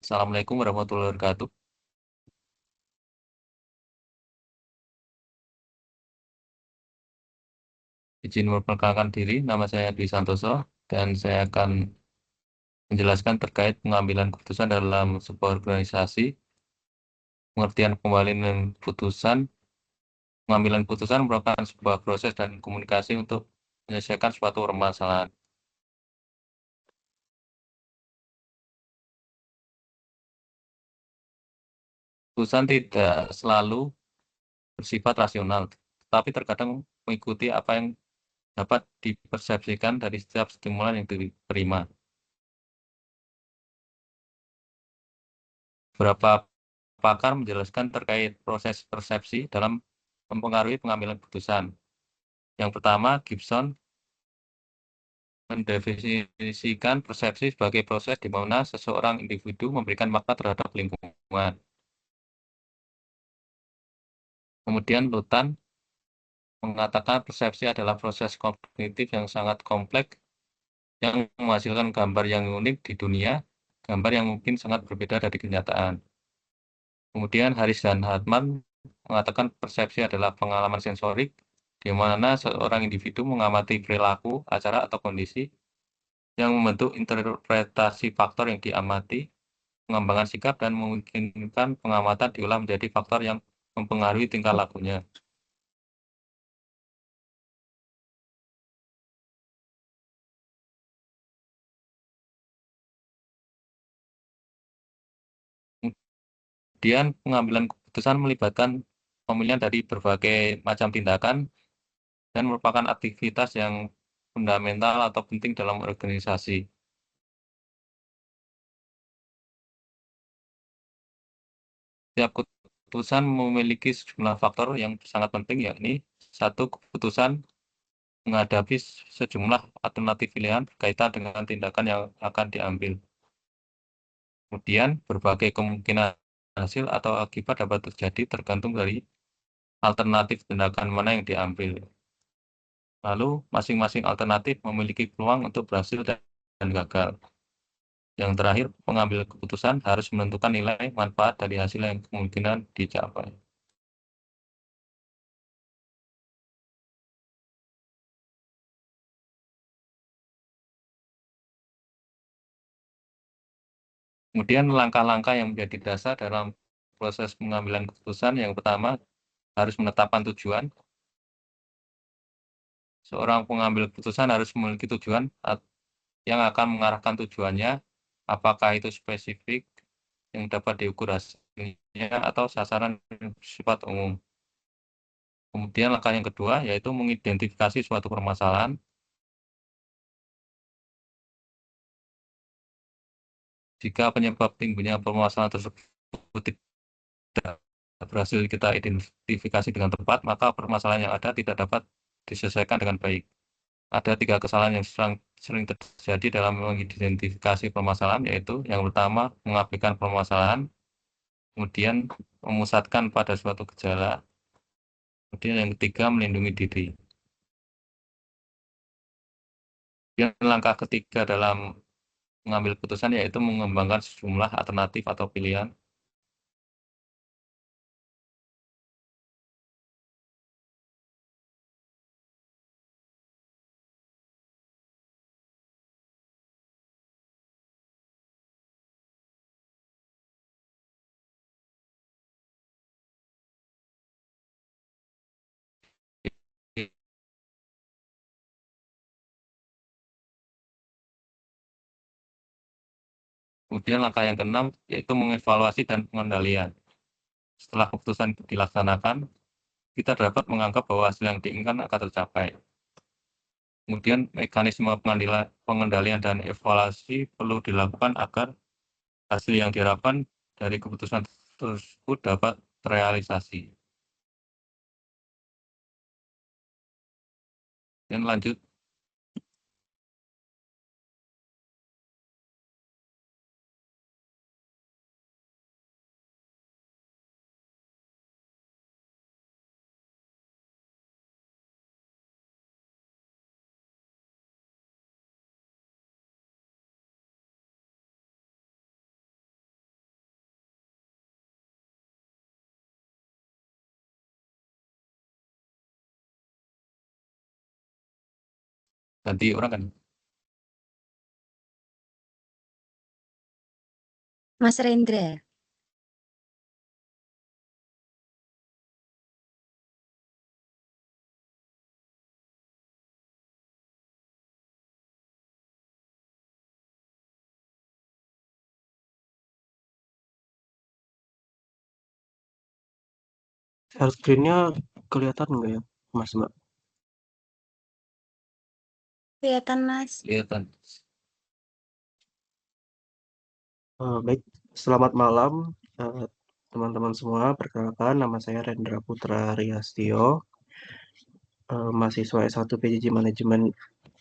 Assalamualaikum warahmatullahi wabarakatuh. Izin memperkenalkan diri, nama saya Dwi Santoso, dan saya akan menjelaskan terkait pengambilan keputusan dalam sebuah organisasi, pengertian pengambilan keputusan. Pengambilan keputusan merupakan sebuah proses dan komunikasi untuk menyelesaikan suatu permasalahan. Keputusan tidak selalu bersifat rasional, tetapi terkadang mengikuti apa yang dapat dipersepsikan dari setiap stimulan yang diterima. Beberapa pakar menjelaskan terkait proses persepsi dalam mempengaruhi pengambilan keputusan. Yang pertama, Gibson mendefinisikan persepsi sebagai proses di mana seseorang individu memberikan makna terhadap lingkungan. Kemudian Lutan mengatakan persepsi adalah proses kognitif yang sangat kompleks yang menghasilkan gambar yang unik di dunia, gambar yang mungkin sangat berbeda dari kenyataan. Kemudian Haris dan Hartman mengatakan persepsi adalah pengalaman sensorik di mana seorang individu mengamati perilaku, acara, atau kondisi yang membentuk interpretasi faktor yang diamati, pengembangan sikap, dan memungkinkan pengamatan diolah menjadi faktor yang mempengaruhi tingkah lakunya. Kemudian pengambilan keputusan melibatkan pemilihan dari berbagai macam tindakan dan merupakan aktivitas yang fundamental atau penting dalam organisasi. Setiap keputusan memiliki sejumlah faktor yang sangat penting, yakni satu, keputusan menghadapi sejumlah alternatif pilihan berkaitan dengan tindakan yang akan diambil. Kemudian, berbagai kemungkinan hasil atau akibat dapat terjadi tergantung dari alternatif tindakan mana yang diambil. Lalu, masing-masing alternatif memiliki peluang untuk berhasil dan gagal. Yang terakhir, pengambil keputusan harus menentukan nilai manfaat dari hasil yang kemungkinan dicapai. Kemudian, langkah-langkah yang menjadi dasar dalam proses pengambilan keputusan yang pertama harus menetapkan tujuan. Seorang pengambil keputusan harus memiliki tujuan yang akan mengarahkan tujuannya, apakah itu spesifik yang dapat diukur hasilnya atau sasaran yang bersifat umum. Kemudian langkah yang kedua yaitu mengidentifikasi suatu permasalahan. Jika penyebab timbulnya permasalahan tersebut tidak berhasil kita identifikasi dengan tepat, maka permasalahan yang ada tidak dapat diselesaikan dengan baik. Ada tiga kesalahan yang sering terjadi dalam mengidentifikasi permasalahan, yaitu yang pertama mengabaikan permasalahan, kemudian memusatkan pada suatu gejala, kemudian yang ketiga melindungi diri. Yang langkah ketiga dalam mengambil keputusan yaitu mengembangkan sejumlah alternatif atau pilihan. Kemudian langkah yang keenam yaitu mengevaluasi dan pengendalian. Setelah keputusan itu dilaksanakan, kita dapat menganggap bahwa hasil yang diinginkan akan tercapai. Kemudian mekanisme pengendalian dan evaluasi perlu dilakukan agar hasil yang diharapkan dari keputusan tersebut dapat terrealisasi. Dan lanjut, ganti orang kan. Mas Rendra. Share screen-nya kelihatan nggak ya, Mas Mbak? Kelihatan, Mas. Kelihatan. Baik, selamat malam teman-teman semua. Perkenalkan, nama saya Rendra Putra Riastio, mahasiswa S1 PJJ Manajemen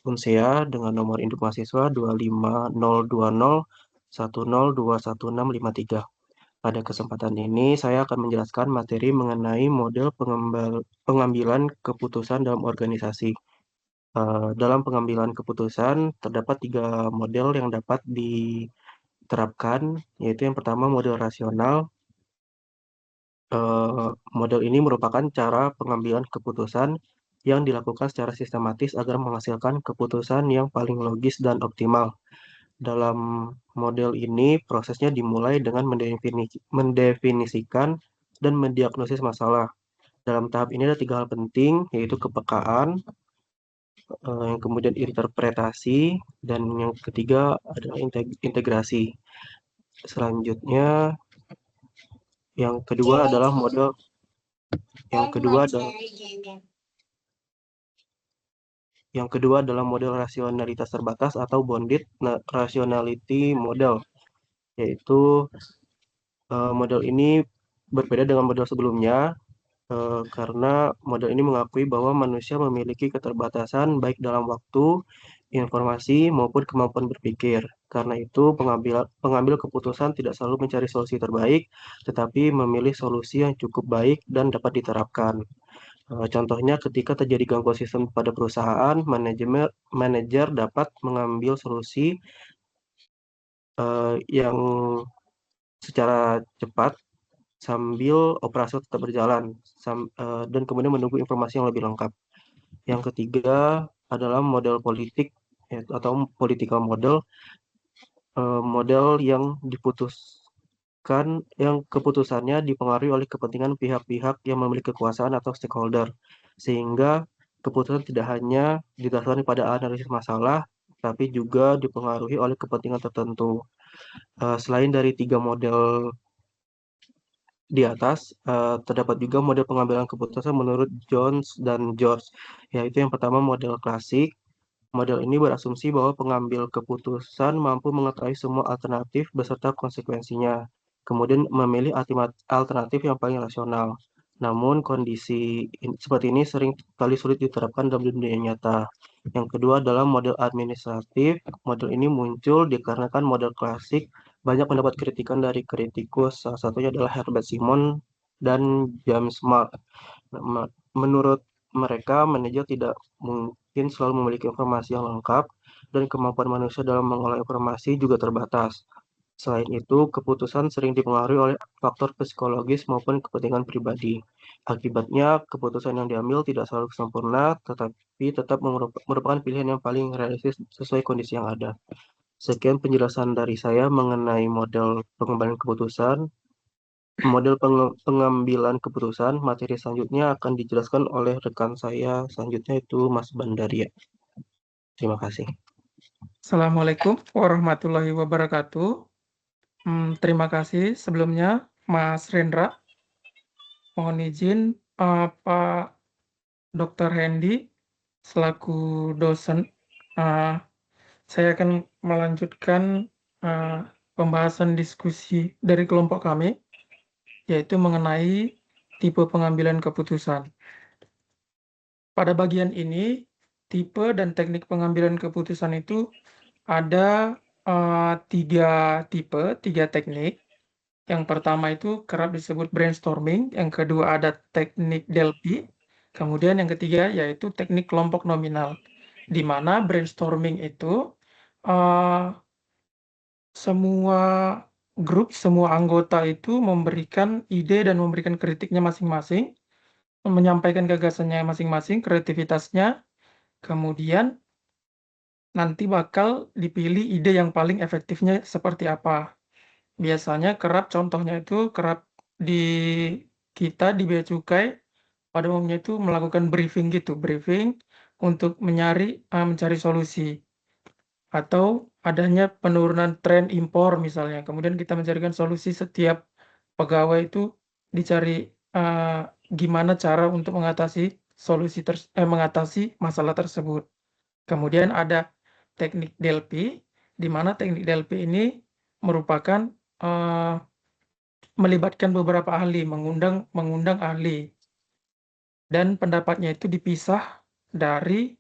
Unsea dengan nomor induk mahasiswa 2502010216553. Pada kesempatan ini, saya akan menjelaskan materi mengenai model pengambilan keputusan dalam organisasi. Dalam pengambilan keputusan, terdapat 3 model yang dapat diterapkan, yaitu yang pertama model rasional. Model ini merupakan cara pengambilan keputusan yang dilakukan secara sistematis agar menghasilkan keputusan yang paling logis dan optimal. Dalam model ini, prosesnya dimulai dengan mendefinisikan dan mendiagnosis masalah. Dalam tahap ini ada 3 hal penting, yaitu kepekaan, yang kemudian interpretasi, dan yang ketiga adalah integrasi. Selanjutnya, yang kedua adalah model rasionalitas terbatas atau bounded rationality model, yaitu model ini berbeda dengan model sebelumnya karena model ini mengakui bahwa manusia memiliki keterbatasan baik dalam waktu, informasi, maupun kemampuan berpikir. Karena itu, pengambil keputusan tidak selalu mencari solusi terbaik, tetapi memilih solusi yang cukup baik dan dapat diterapkan. Contohnya, ketika terjadi gangguan sistem pada perusahaan, manajer dapat mengambil solusi yang secara cepat sambil operasi tetap berjalan dan kemudian menunggu informasi yang lebih lengkap. Yang ketiga adalah model politik atau political model, model yang keputusannya dipengaruhi oleh kepentingan pihak-pihak yang memiliki kekuasaan atau stakeholder, sehingga keputusan tidak hanya didasarkan pada analisis masalah, tapi juga dipengaruhi oleh kepentingan tertentu. Selain dari 3 model di atas, terdapat juga model pengambilan keputusan menurut Jones dan George, yaitu yang pertama model klasik. Model ini berasumsi bahwa pengambil keputusan mampu mengetahui semua alternatif beserta konsekuensinya, kemudian memilih alternatif yang paling rasional. Namun kondisi seperti ini sering kali sulit diterapkan dalam dunia nyata. Yang kedua adalah model administratif. Model ini muncul dikarenakan model klasik banyak mendapat kritikan dari kritikus, salah satunya adalah Herbert Simon dan James Mark. Menurut mereka, manajer tidak mungkin selalu memiliki informasi yang lengkap dan kemampuan manusia dalam mengolah informasi juga terbatas. Selain itu, keputusan sering dipengaruhi oleh faktor psikologis maupun kepentingan pribadi. Akibatnya, keputusan yang diambil tidak selalu sempurna, tetapi tetap merupakan pilihan yang paling realistis sesuai kondisi yang ada. Sekian penjelasan dari saya mengenai model pengambilan keputusan. Pengambilan keputusan, materi selanjutnya akan dijelaskan oleh rekan saya selanjutnya, itu Mas Bandaria. Terima kasih. Assalamualaikum warahmatullahi wabarakatuh. Terima kasih sebelumnya Mas Rendra. Mohon izin Pak Dr. Hendy selaku dosen. Saya akan melanjutkan pembahasan diskusi dari kelompok kami, yaitu mengenai tipe pengambilan keputusan. Pada bagian ini, tipe dan teknik pengambilan keputusan itu ada 3 teknik. Yang pertama itu kerap disebut brainstorming, yang kedua ada teknik Delphi, kemudian yang ketiga yaitu teknik kelompok nominal, di mana brainstorming itu semua grup, semua anggota itu memberikan ide dan memberikan kritiknya masing-masing, menyampaikan gagasannya masing-masing, kreativitasnya, kemudian nanti bakal dipilih ide yang paling efektifnya seperti apa. Biasanya kerap contohnya itu kerap di kita di bea cukai pada umumnya itu melakukan briefing gitu, briefing untuk mencari solusi atau adanya penurunan tren impor misalnya. Kemudian kita mencarikan solusi setiap pegawai itu dicari gimana cara untuk mengatasi masalah tersebut. Kemudian ada teknik Delphi, di mana teknik Delphi ini merupakan melibatkan beberapa ahli, mengundang ahli, dan pendapatnya itu dipisah dari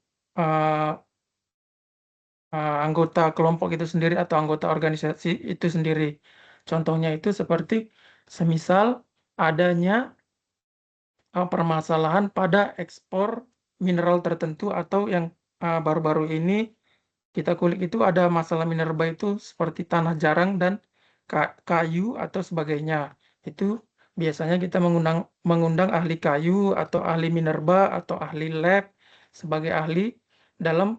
anggota kelompok itu sendiri atau anggota organisasi itu sendiri. Contohnya itu seperti semisal adanya permasalahan pada ekspor mineral tertentu atau yang baru-baru ini kita kulik itu ada masalah minerba itu seperti tanah jarang dan kayu atau sebagainya. Itu biasanya kita mengundang ahli kayu atau ahli minerba atau ahli lab sebagai ahli dalam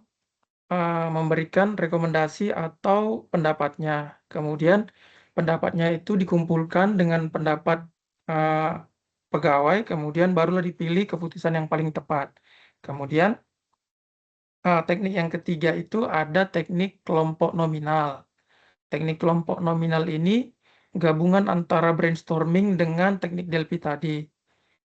memberikan rekomendasi atau pendapatnya. Kemudian pendapatnya itu dikumpulkan dengan pendapat pegawai, kemudian barulah dipilih keputusan yang paling tepat. Kemudian teknik yang ketiga itu ada teknik kelompok nominal. Teknik kelompok nominal ini gabungan antara brainstorming dengan teknik Delphi tadi.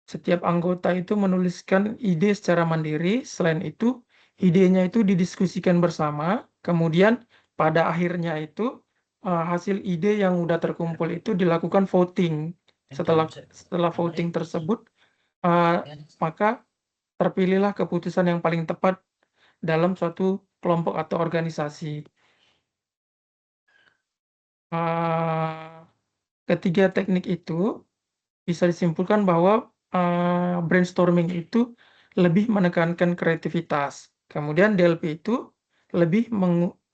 Setiap anggota itu menuliskan ide secara mandiri, selain itu idenya itu didiskusikan bersama, kemudian pada akhirnya itu hasil ide yang udah terkumpul itu dilakukan voting. Setelah voting tersebut, maka terpilihlah keputusan yang paling tepat dalam suatu kelompok atau organisasi. Ketiga teknik itu bisa disimpulkan bahwa brainstorming itu lebih menekankan kreativitas. Kemudian DLP itu lebih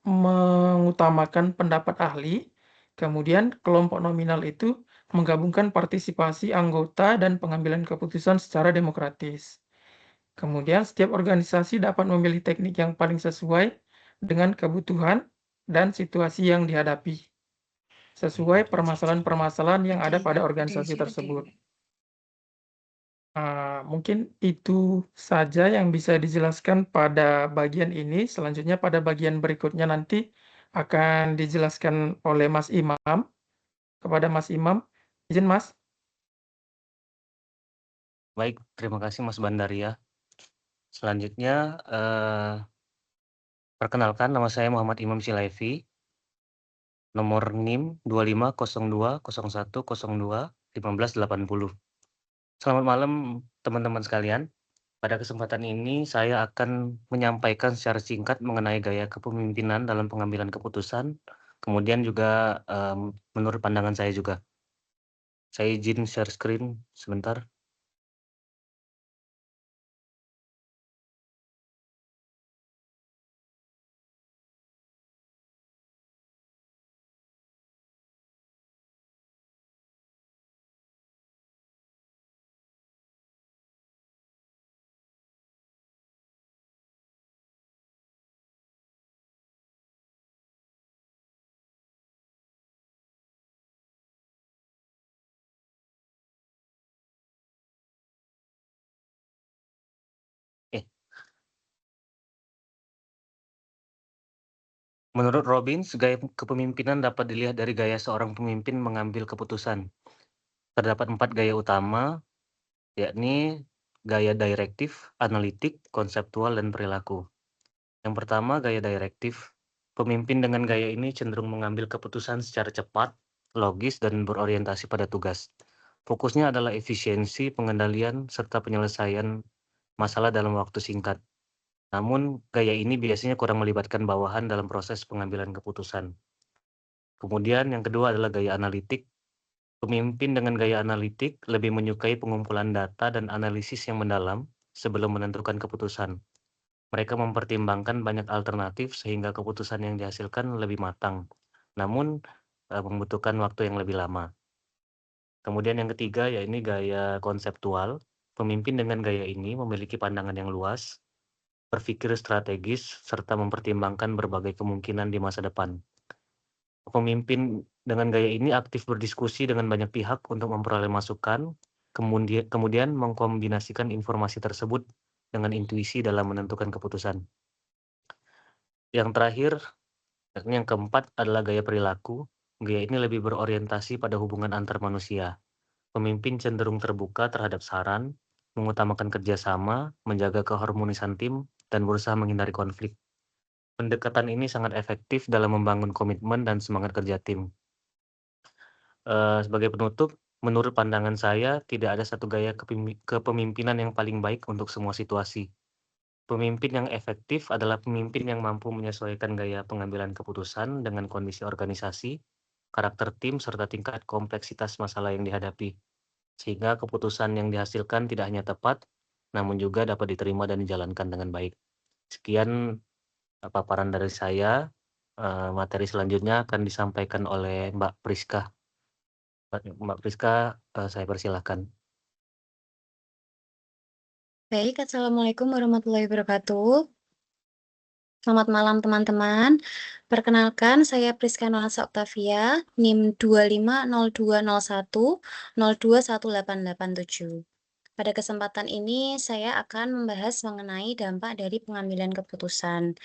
mengutamakan pendapat ahli. Kemudian kelompok nominal itu menggabungkan partisipasi anggota dan pengambilan keputusan secara demokratis. Kemudian setiap organisasi dapat memilih teknik yang paling sesuai dengan kebutuhan dan situasi yang dihadapi, sesuai permasalahan-permasalahan yang ada pada organisasi tersebut. Mungkin itu saja yang bisa dijelaskan pada bagian ini. Selanjutnya pada bagian berikutnya nanti akan dijelaskan oleh Mas Imam. Kepada Mas Imam, izin Mas. Baik, terima kasih Mas Bandaria. Selanjutnya, perkenalkan nama saya Muhammad Imam Silevi, nomor NIM 250201021580. Selamat malam teman-teman sekalian. Pada kesempatan ini saya akan menyampaikan secara singkat mengenai gaya kepemimpinan dalam pengambilan keputusan, kemudian juga menurut pandangan saya juga. Saya izin share screen sebentar. Menurut Robbins, gaya kepemimpinan dapat dilihat dari gaya seorang pemimpin mengambil keputusan. Terdapat 4 gaya utama, yakni gaya direktif, analitik, konseptual, dan perilaku. Yang pertama, gaya direktif. Pemimpin dengan gaya ini cenderung mengambil keputusan secara cepat, logis, dan berorientasi pada tugas. Fokusnya adalah efisiensi, pengendalian, serta penyelesaian masalah dalam waktu singkat. Namun, gaya ini biasanya kurang melibatkan bawahan dalam proses pengambilan keputusan. Kemudian yang kedua adalah gaya analitik. Pemimpin dengan gaya analitik lebih menyukai pengumpulan data dan analisis yang mendalam sebelum menentukan keputusan. Mereka mempertimbangkan banyak alternatif sehingga keputusan yang dihasilkan lebih matang, namun membutuhkan waktu yang lebih lama. Kemudian yang ketiga, yaitu gaya konseptual. Pemimpin dengan gaya ini memiliki pandangan yang luas, berpikir strategis, serta mempertimbangkan berbagai kemungkinan di masa depan. Pemimpin dengan gaya ini aktif berdiskusi dengan banyak pihak untuk memperoleh masukan, kemudian mengkombinasikan informasi tersebut dengan intuisi dalam menentukan keputusan. Yang terakhir, yang keempat adalah gaya perilaku. Gaya ini lebih berorientasi pada hubungan antar manusia. Pemimpin cenderung terbuka terhadap saran, mengutamakan kerjasama, menjaga keharmonisan tim, dan berusaha menghindari konflik. Pendekatan ini sangat efektif dalam membangun komitmen dan semangat kerja tim. Sebagai penutup, menurut pandangan saya, tidak ada satu gaya kepemimpinan yang paling baik untuk semua situasi. Pemimpin yang efektif adalah pemimpin yang mampu menyesuaikan gaya pengambilan keputusan dengan kondisi organisasi, karakter tim, serta tingkat kompleksitas masalah yang dihadapi, sehingga keputusan yang dihasilkan tidak hanya tepat, namun juga dapat diterima dan dijalankan dengan baik. Sekian paparan dari saya. Materi selanjutnya akan disampaikan oleh Mbak Priska. Mbak Priska, saya persilahkan. Baik, Assalamualaikum warahmatullahi wabarakatuh. Selamat malam teman-teman. Perkenalkan, saya Priska Nolasa Octavia, NIM 250201021887. Pada kesempatan ini, saya akan membahas mengenai dampak dari pengambilan keputusan.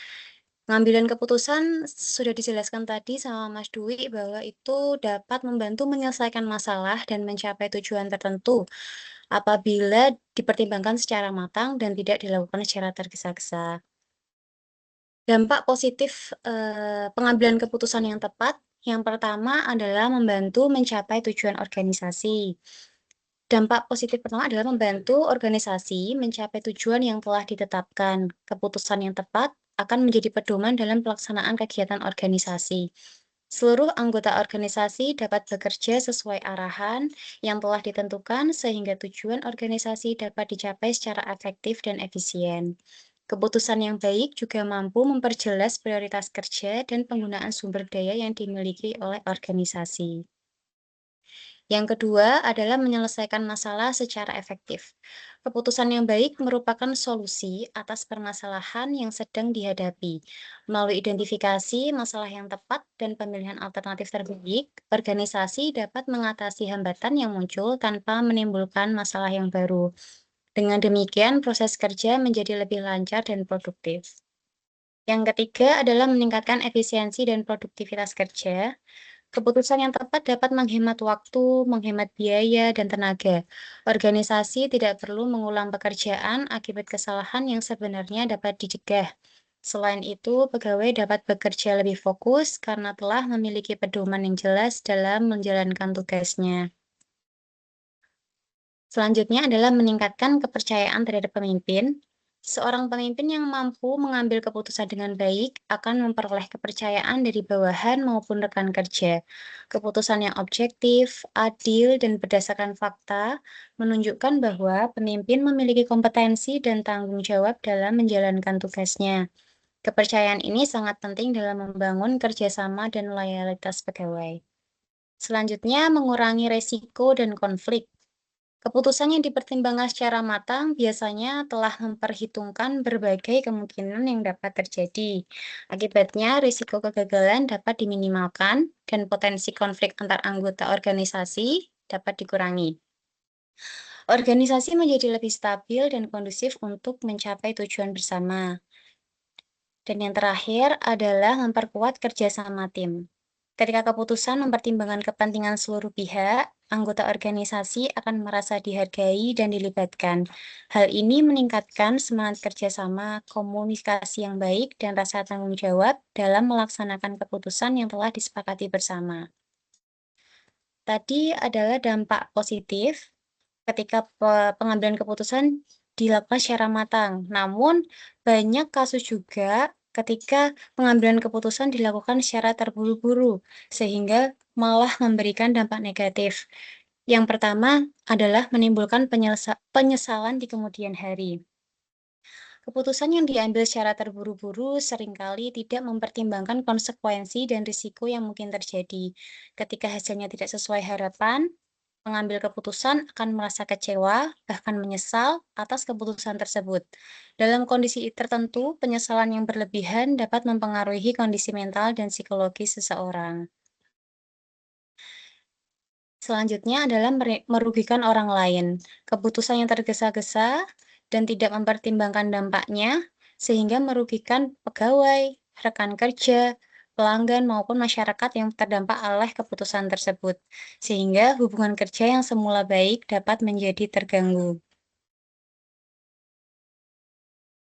Pengambilan keputusan sudah dijelaskan tadi sama Mas Dwi bahwa itu dapat membantu menyelesaikan masalah dan mencapai tujuan tertentu apabila dipertimbangkan secara matang dan tidak dilakukan secara tergesa-gesa. Dampak positif pengambilan keputusan yang tepat, yang pertama adalah membantu mencapai tujuan organisasi. Dampak positif pertama adalah membantu organisasi mencapai tujuan yang telah ditetapkan. Keputusan yang tepat akan menjadi pedoman dalam pelaksanaan kegiatan organisasi. Seluruh anggota organisasi dapat bekerja sesuai arahan yang telah ditentukan sehingga tujuan organisasi dapat dicapai secara efektif dan efisien. Keputusan yang baik juga mampu memperjelas prioritas kerja dan penggunaan sumber daya yang dimiliki oleh organisasi. Yang kedua adalah menyelesaikan masalah secara efektif. Keputusan yang baik merupakan solusi atas permasalahan yang sedang dihadapi. Melalui identifikasi masalah yang tepat dan pemilihan alternatif terbaik, organisasi dapat mengatasi hambatan yang muncul tanpa menimbulkan masalah yang baru. Dengan demikian, proses kerja menjadi lebih lancar dan produktif. Yang ketiga adalah meningkatkan efisiensi dan produktivitas kerja. Keputusan yang tepat dapat menghemat waktu, menghemat biaya, dan tenaga. Organisasi tidak perlu mengulang pekerjaan akibat kesalahan yang sebenarnya dapat dicegah. Selain itu, pegawai dapat bekerja lebih fokus karena telah memiliki pedoman yang jelas dalam menjalankan tugasnya. Selanjutnya adalah meningkatkan kepercayaan terhadap pemimpin. Seorang pemimpin yang mampu mengambil keputusan dengan baik akan memperoleh kepercayaan dari bawahan maupun rekan kerja. Keputusan yang objektif, adil, dan berdasarkan fakta menunjukkan bahwa pemimpin memiliki kompetensi dan tanggung jawab dalam menjalankan tugasnya. Kepercayaan ini sangat penting dalam membangun kerjasama dan loyalitas pegawai. Selanjutnya, mengurangi resiko dan konflik. Keputusan yang dipertimbangkan secara matang biasanya telah memperhitungkan berbagai kemungkinan yang dapat terjadi. Akibatnya, risiko kegagalan dapat diminimalkan dan potensi konflik antar anggota organisasi dapat dikurangi. Organisasi menjadi lebih stabil dan kondusif untuk mencapai tujuan bersama. Dan yang terakhir adalah memperkuat kerjasama tim. Ketika keputusan mempertimbangkan kepentingan seluruh pihak, anggota organisasi akan merasa dihargai dan dilibatkan. Hal ini meningkatkan semangat kerjasama, komunikasi yang baik, dan rasa tanggung jawab dalam melaksanakan keputusan yang telah disepakati bersama. Tadi adalah dampak positif ketika pengambilan keputusan dilakukan secara matang. Namun, banyak kasus juga ketika pengambilan keputusan dilakukan secara terburu-buru, sehingga malah memberikan dampak negatif. Yang pertama adalah menimbulkan penyesalan di kemudian hari. Keputusan yang diambil secara terburu-buru seringkali tidak mempertimbangkan konsekuensi dan risiko yang mungkin terjadi. Ketika hasilnya tidak sesuai harapan, pengambil keputusan akan merasa kecewa, bahkan menyesal atas keputusan tersebut. Dalam kondisi tertentu, penyesalan yang berlebihan dapat mempengaruhi kondisi mental dan psikologis seseorang. Selanjutnya adalah merugikan orang lain. Keputusan yang tergesa-gesa dan tidak mempertimbangkan dampaknya, sehingga merugikan pegawai, rekan kerja, pelanggan, maupun masyarakat yang terdampak oleh keputusan tersebut. Sehingga hubungan kerja yang semula baik dapat menjadi terganggu.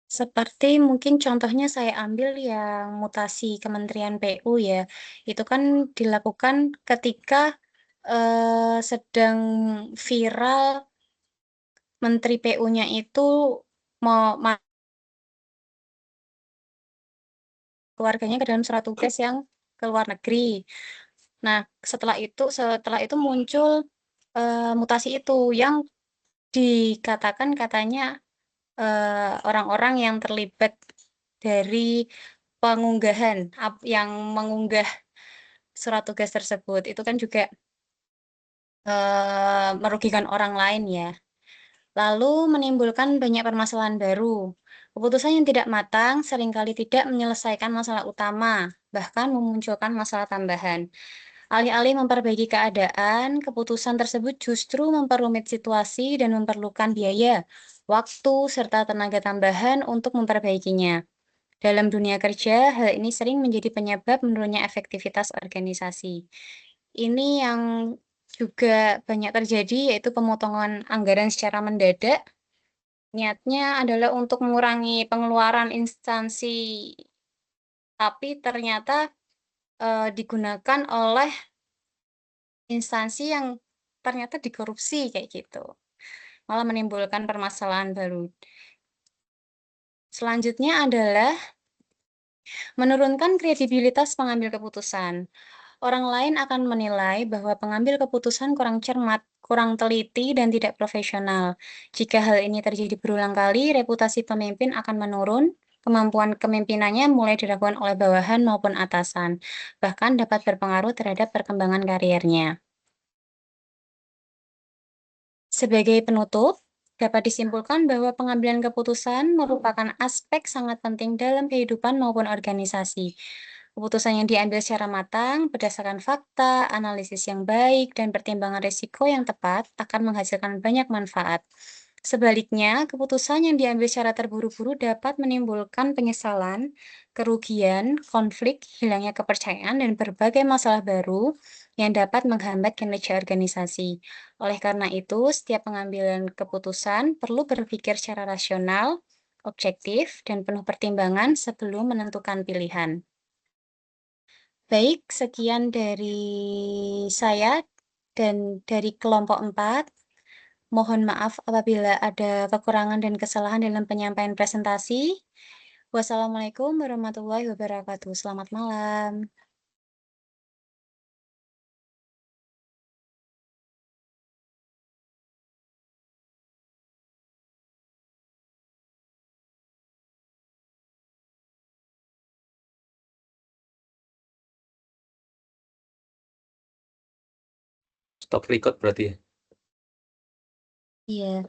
Seperti mungkin contohnya saya ambil yang mutasi Kementerian PU ya. Itu kan dilakukan ketika sedang viral Menteri PU-nya itu mau keluarganya ke dalam surat tugas yang ke luar negeri. Nah, setelah itu muncul mutasi itu yang dikatakan katanya orang-orang yang terlibat dari pengunggahan yang mengunggah surat tugas tersebut itu kan juga merugikan orang lain ya. Lalu menimbulkan banyak permasalahan baru. Keputusan yang tidak matang seringkali tidak menyelesaikan masalah utama, bahkan memunculkan masalah tambahan. Alih-alih memperbaiki keadaan, keputusan tersebut justru memperumit situasi dan memerlukan biaya, waktu, serta tenaga tambahan untuk memperbaikinya. Dalam dunia kerja, hal ini sering menjadi penyebab menurunnya efektivitas organisasi. Ini yang juga banyak terjadi, yaitu pemotongan anggaran secara mendadak. Niatnya adalah untuk mengurangi pengeluaran instansi, tapi ternyata digunakan oleh instansi yang ternyata dikorupsi kayak gitu. Malah menimbulkan permasalahan baru. Selanjutnya adalah menurunkan kredibilitas pengambil keputusan. Orang lain akan menilai bahwa pengambil keputusan kurang cermat, kurang teliti, dan tidak profesional. Jika hal ini terjadi berulang kali, reputasi pemimpin akan menurun, kemampuan kepemimpinannya mulai diragukan oleh bawahan maupun atasan, bahkan dapat berpengaruh terhadap perkembangan karirnya. Sebagai penutup, dapat disimpulkan bahwa pengambilan keputusan merupakan aspek sangat penting dalam kehidupan maupun organisasi. Keputusan yang diambil secara matang, berdasarkan fakta, analisis yang baik, dan pertimbangan risiko yang tepat akan menghasilkan banyak manfaat. Sebaliknya, keputusan yang diambil secara terburu-buru dapat menimbulkan penyesalan, kerugian, konflik, hilangnya kepercayaan, dan berbagai masalah baru yang dapat menghambat kinerja organisasi. Oleh karena itu, setiap pengambilan keputusan perlu berpikir secara rasional, objektif, dan penuh pertimbangan sebelum menentukan pilihan. Baik, sekian dari saya dan dari kelompok 4. Mohon maaf apabila ada kekurangan dan kesalahan dalam penyampaian presentasi. Wassalamualaikum warahmatullahi wabarakatuh. Selamat malam. Stop record berarti ya. Iya.